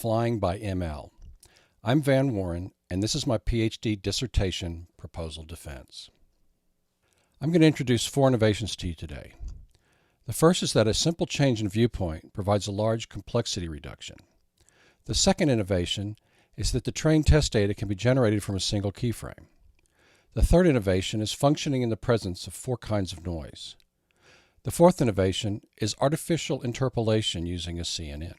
Flying by ML. I'm Van Warren, and this is my PhD dissertation proposal defense. I'm going to introduce four innovations to you today. The first is that a simple change in viewpoint provides a large complexity reduction. The second innovation is that the trained test data can be generated from a single keyframe. The third innovation is functioning in the presence of four kinds of noise. The fourth innovation is artificial interpolation using a CNN.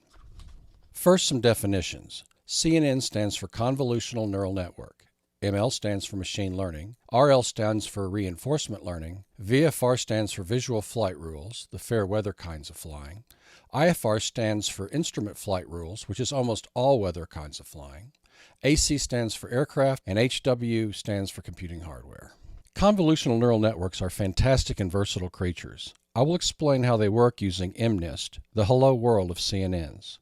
First, some definitions. CNN stands for Convolutional Neural Network. ML stands for Machine Learning. RL stands for Reinforcement Learning. VFR stands for Visual Flight Rules, the fair weather kinds of flying. IFR stands for Instrument Flight Rules, which is almost all weather kinds of flying. AC stands for Aircraft, and HW stands for Computing Hardware. Convolutional neural networks are fantastic and versatile creatures. I will explain how they work using MNIST, the hello world of CNNs.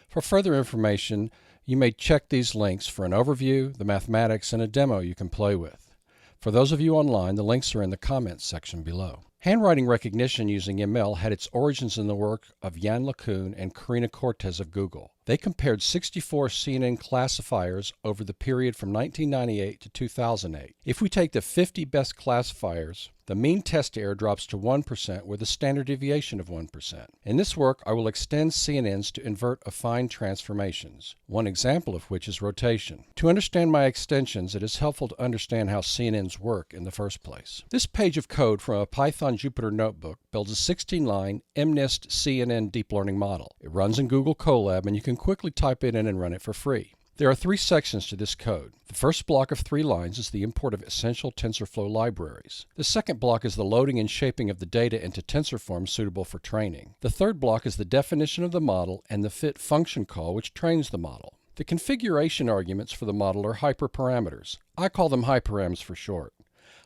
For further information, you may check these links for an overview, the mathematics, and a demo you can play with. For those of you online, the links are in the comments section below. Handwriting recognition using ML had its origins in the work of Yann LeCun and Karina Cortez of Google. They compared 64 CNN classifiers over the period from 1998 to 2008. If we take the 50 best classifiers, the mean test error drops to 1% with a standard deviation of 1%. In this work, I will extend CNNs to invert affine transformations, one example of which is rotation. To understand my extensions, it is helpful to understand how CNNs work in the first place. This page of code from a Python Jupyter notebook builds a 16-line MNIST CNN deep learning model. It runs in Google Colab, and you can quickly type it in and run it for free. There are three sections to this code. The first block of 3 lines is the import of essential TensorFlow libraries. The second block is the loading and shaping of the data into tensor forms suitable for training. The third block is the definition of the model and the fit function call which trains the model. The configuration arguments for the model are hyperparameters. I call them hyperams for short.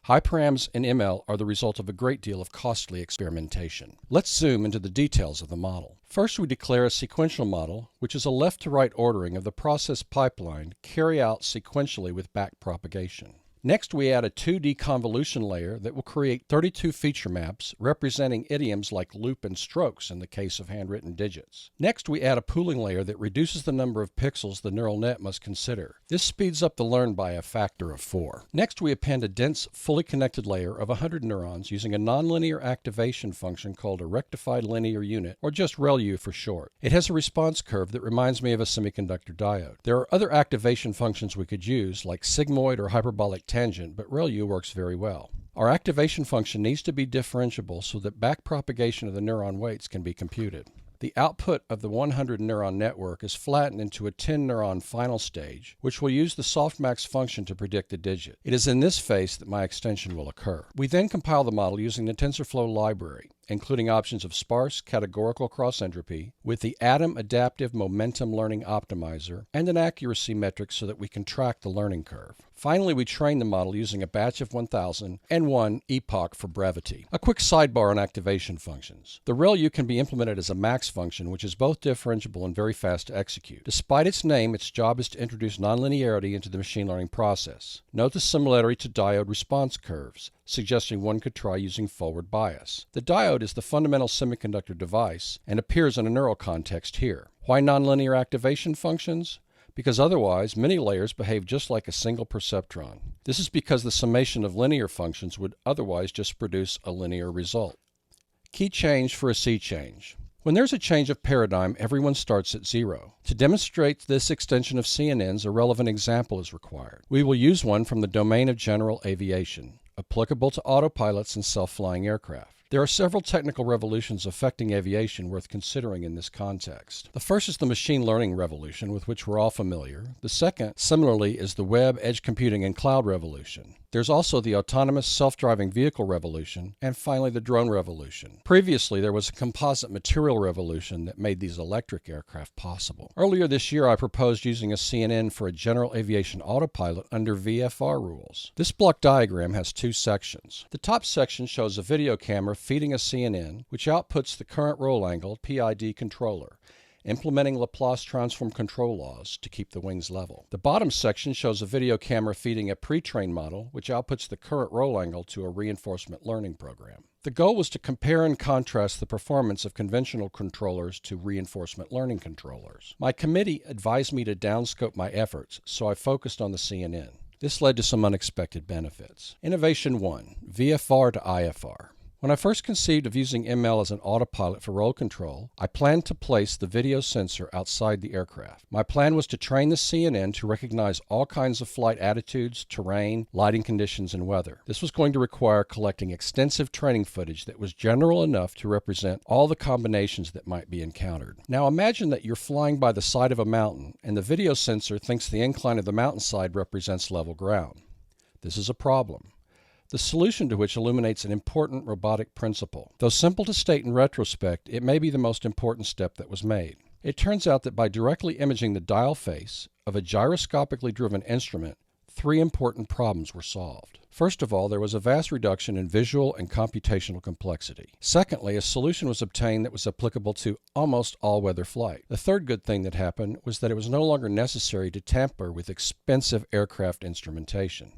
Hyperams in ML are the result of a great deal of costly experimentation. Let's zoom into the details of the model. First, we declare a sequential model, which is a left-to-right ordering of the process pipeline carried out sequentially with backpropagation. Next, we add a 2D convolution layer that will create 32 feature maps representing idioms like loop and strokes in the case of handwritten digits. Next, we add a pooling layer that reduces the number of pixels the neural net must consider. This speeds up the learn by a factor of 4. Next, we append a dense, fully connected layer of 100 neurons using a nonlinear activation function called a rectified linear unit, or just ReLU for short. It has a response curve that reminds me of a semiconductor diode. There are other activation functions we could use, like sigmoid or hyperbolic tangent, but ReLU works very well. Our activation function needs to be differentiable so that backpropagation of the neuron weights can be computed. The output of the 100 neuron network is flattened into a 10 neuron final stage, which will use the softmax function to predict the digit. It is in this phase that my extension will occur. We then compile the model using the TensorFlow library, including options of sparse categorical cross-entropy with the Atom Adaptive Momentum Learning Optimizer and an accuracy metric so that we can track the learning curve. Finally, we train the model using a batch of 1000 and 1 epoch for brevity. A quick sidebar on activation functions. The ReLU can be implemented as a max function, which is both differentiable and very fast to execute. Despite its name, its job is to introduce nonlinearity into the machine learning process. Note the similarity to diode response curves, suggesting one could try using forward bias. The diode is the fundamental semiconductor device and appears in a neural context here. Why nonlinear activation functions? Because otherwise, many layers behave just like a single perceptron. This is because the summation of linear functions would otherwise just produce a linear result. Key change for a sea change. When there's a change of paradigm, everyone starts at 0. To demonstrate this extension of CNNs, a relevant example is required. We will use one from the domain of general aviation, applicable to autopilots and self-flying aircraft. There are several technical revolutions affecting aviation worth considering in this context. The first is the machine learning revolution, with which we're all familiar. The second, similarly, is the web, edge computing, and cloud revolution. There's also the autonomous self-driving vehicle revolution, and finally the drone revolution. Previously, there was a composite material revolution that made these electric aircraft possible. Earlier this year, I proposed using a CNN for a general aviation autopilot under VFR rules. This block diagram has 2 sections. The top section shows a video camera feeding a CNN, which outputs the current roll angle PID controller, implementing Laplace transform control laws to keep the wings level. The bottom section shows a video camera feeding a pre-trained model, which outputs the current roll angle to a reinforcement learning program. The goal was to compare and contrast the performance of conventional controllers to reinforcement learning controllers. My committee advised me to downscope my efforts, so I focused on the CNN. This led to some unexpected benefits. Innovation 1, VFR to IFR. When I first conceived of using ML as an autopilot for roll control, I planned to place the video sensor outside the aircraft. My plan was to train the CNN to recognize all kinds of flight attitudes, terrain, lighting conditions, and weather. This was going to require collecting extensive training footage that was general enough to represent all the combinations that might be encountered. Now imagine that you're flying by the side of a mountain and the video sensor thinks the incline of the mountainside represents level ground. This is a problem, the solution to which illuminates an important robotic principle. Though simple to state in retrospect, it may be the most important step that was made. It turns out that by directly imaging the dial face of a gyroscopically driven instrument, 3 important problems were solved. First of all, there was a vast reduction in visual and computational complexity. Secondly, a solution was obtained that was applicable to almost all weather flight. The third good thing that happened was that it was no longer necessary to tamper with expensive aircraft instrumentation.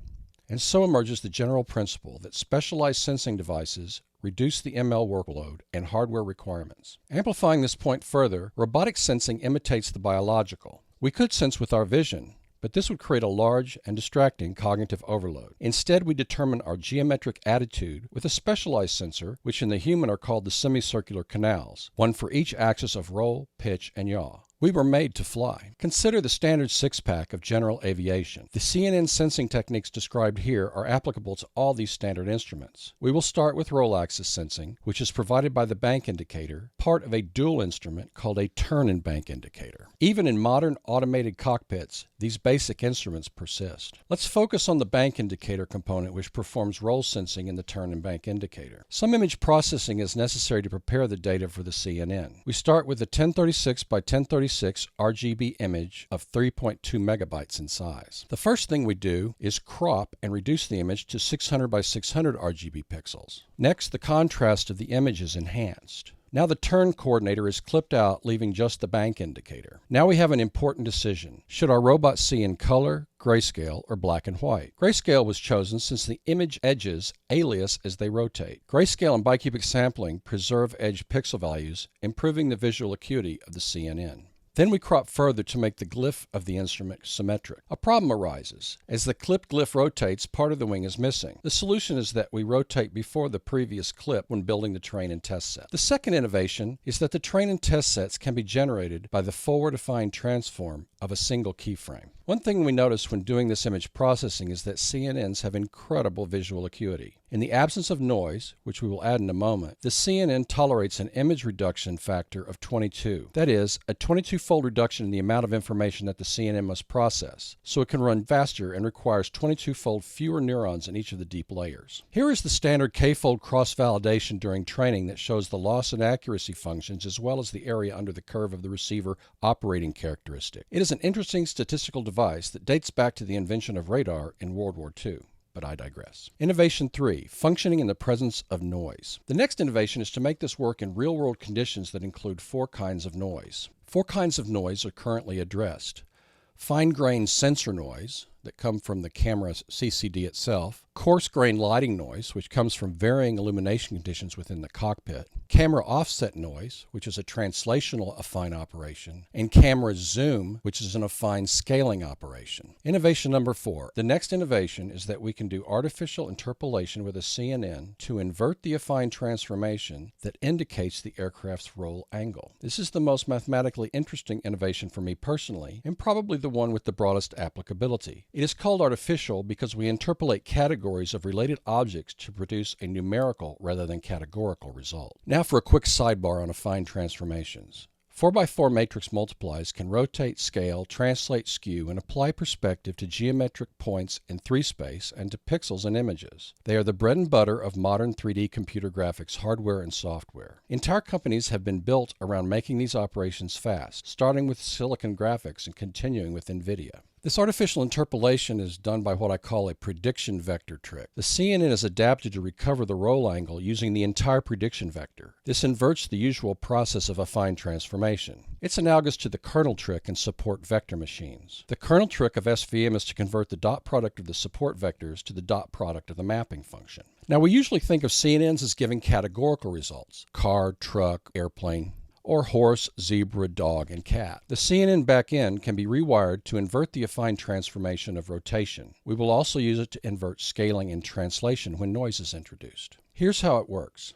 And so emerges the general principle that specialized sensing devices reduce the ML workload and hardware requirements. Amplifying this point further, robotic sensing imitates the biological. We could sense with our vision, but this would create a large and distracting cognitive overload. Instead, we determine our geometric attitude with a specialized sensor, which in the human are called the semicircular canals, one for each axis of roll, pitch, and yaw. We were made to fly. Consider the standard 6-pack of general aviation. The CNN sensing techniques described here are applicable to all these standard instruments. We will start with roll axis sensing, which is provided by the bank indicator, part of a dual instrument called a turn and bank indicator. Even in modern automated cockpits, these basic instruments persist. Let's focus on the bank indicator component, which performs roll sensing in the turn and bank indicator. Some image processing is necessary to prepare the data for the CNN. We start with a 1036 by 1036 RGB image of 3.2 megabytes in size. The first thing we do is crop and reduce the image to 600 by 600 RGB pixels. Next, the contrast of the image is enhanced. Now the turn coordinator is clipped out, leaving just the bank indicator. Now we have an important decision. Should our robot see in color, grayscale, or black and white? Grayscale was chosen since the image edges alias as they rotate. Grayscale and bicubic sampling preserve edge pixel values, improving the visual acuity of the CNN. Then we crop further to make the glyph of the instrument symmetric. A problem arises. As the clipped glyph rotates, part of the wing is missing. The solution is that we rotate before the previous clip when building the train and test set. The second innovation is that the train and test sets can be generated by the forward affine transform of a single keyframe. One thing we notice when doing this image processing is that CNNs have incredible visual acuity. In the absence of noise, which we will add in a moment, the CNN tolerates an image reduction factor of 22. That is, a 22-fold reduction in the amount of information that the CNN must process, so it can run faster and requires 22-fold fewer neurons in each of the deep layers. Here is the standard K-fold cross-validation during training that shows the loss and accuracy functions as well as the area under the curve of the receiver operating characteristic. It is an interesting statistical device that dates back to the invention of radar in World War II. But I digress. Innovation 3, functioning in the presence of noise. The next innovation is to make this work in real-world conditions that include 4 kinds of noise. 4 kinds of noise are currently addressed. Fine-grained sensor noise that come from the camera's CCD itself, coarse-grained lighting noise, which comes from varying illumination conditions within the cockpit, camera offset noise, which is a translational affine operation, and camera zoom, which is an affine scaling operation. Innovation number 4. The next innovation is that we can do artificial interpolation with a CNN to invert the affine transformation that indicates the aircraft's roll angle. This is the most mathematically interesting innovation for me personally, and probably the one with the broadest applicability. It is called artificial because we interpolate categories of related objects to produce a numerical rather than categorical result. Now for a quick sidebar on affine transformations. 4x4 matrix multiplies can rotate, scale, translate skew, and apply perspective to geometric points in 3-space and to pixels in images. They are the bread and butter of modern 3D computer graphics hardware and software. Entire companies have been built around making these operations fast, starting with Silicon Graphics and continuing with NVIDIA. This artificial interpolation is done by what I call a prediction vector trick. The CNN is adapted to recover the roll angle using the entire prediction vector. This inverts the usual process of affine transformation. It's analogous to the kernel trick in support vector machines. The kernel trick of SVM is to convert the dot product of the support vectors to the dot product of the mapping function. Now, we usually think of CNNs as giving categorical results: car, truck, airplane, or horse, zebra, dog, and cat. The CNN backend can be rewired to invert the affine transformation of rotation. We will also use it to invert scaling and translation when noise is introduced. Here's how it works.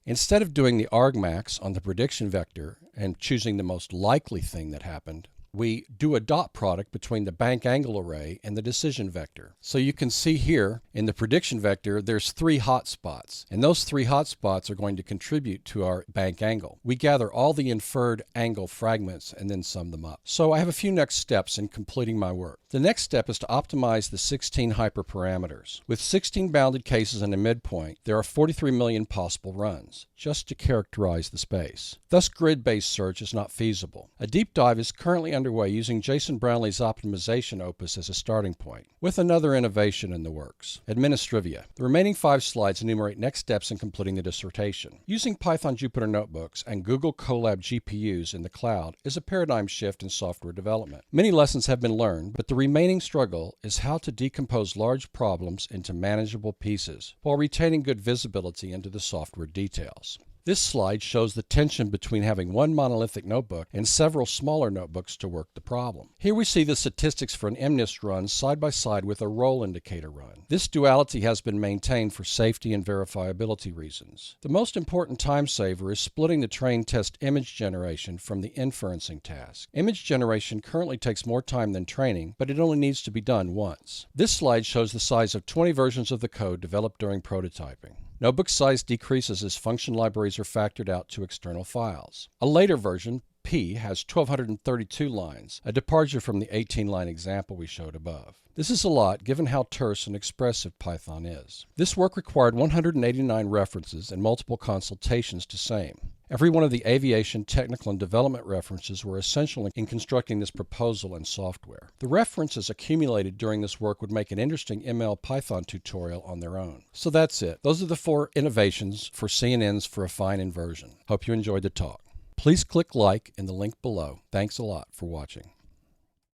Instead of doing the argmax on the prediction vector and choosing the most likely thing that happened, we do a dot product between the bank angle array and the decision vector. So you can see here in the prediction vector there's 3 hotspots, and those 3 hotspots are going to contribute to our bank angle. We gather all the inferred angle fragments and then sum them up. So I have a few next steps in completing my work. The next step is to optimize the 16 hyperparameters. With 16 bounded cases and a midpoint, there are 43 million possible runs, just to characterize the space. Thus, grid-based search is not feasible. A deep dive is currently underway using Jason Brownlee's optimization opus as a starting point, with another innovation in the works: Administrivia. The remaining 5 slides enumerate next steps in completing the dissertation. Using Python Jupyter Notebooks and Google Colab GPUs in the cloud is a paradigm shift in software development. Many lessons have been learned, but the remaining struggle is how to decompose large problems into manageable pieces while retaining good visibility into the software details. This slide shows the tension between having one monolithic notebook and several smaller notebooks to work the problem. Here we see the statistics for an MNIST run side by side with a roll indicator run. This duality has been maintained for safety and verifiability reasons. The most important time saver is splitting the train test image generation from the inferencing task. Image generation currently takes more time than training, but it only needs to be done once. This slide shows the size of 20 versions of the code developed during prototyping. Notebook size decreases as function libraries are factored out to external files. A later version, P, has 1,232 lines, a departure from the 18-line example we showed above. This is a lot given how terse and expressive Python is. This work required 189 references and multiple consultations to SAME. Every one of the aviation, technical, and development references were essential in constructing this proposal and software. The references accumulated during this work would make an interesting ML Python tutorial on their own. So that's it. Those are the 4 innovations for CNNs for affine inversion. Hope you enjoyed the talk. Please click like in the link below. Thanks a lot for watching.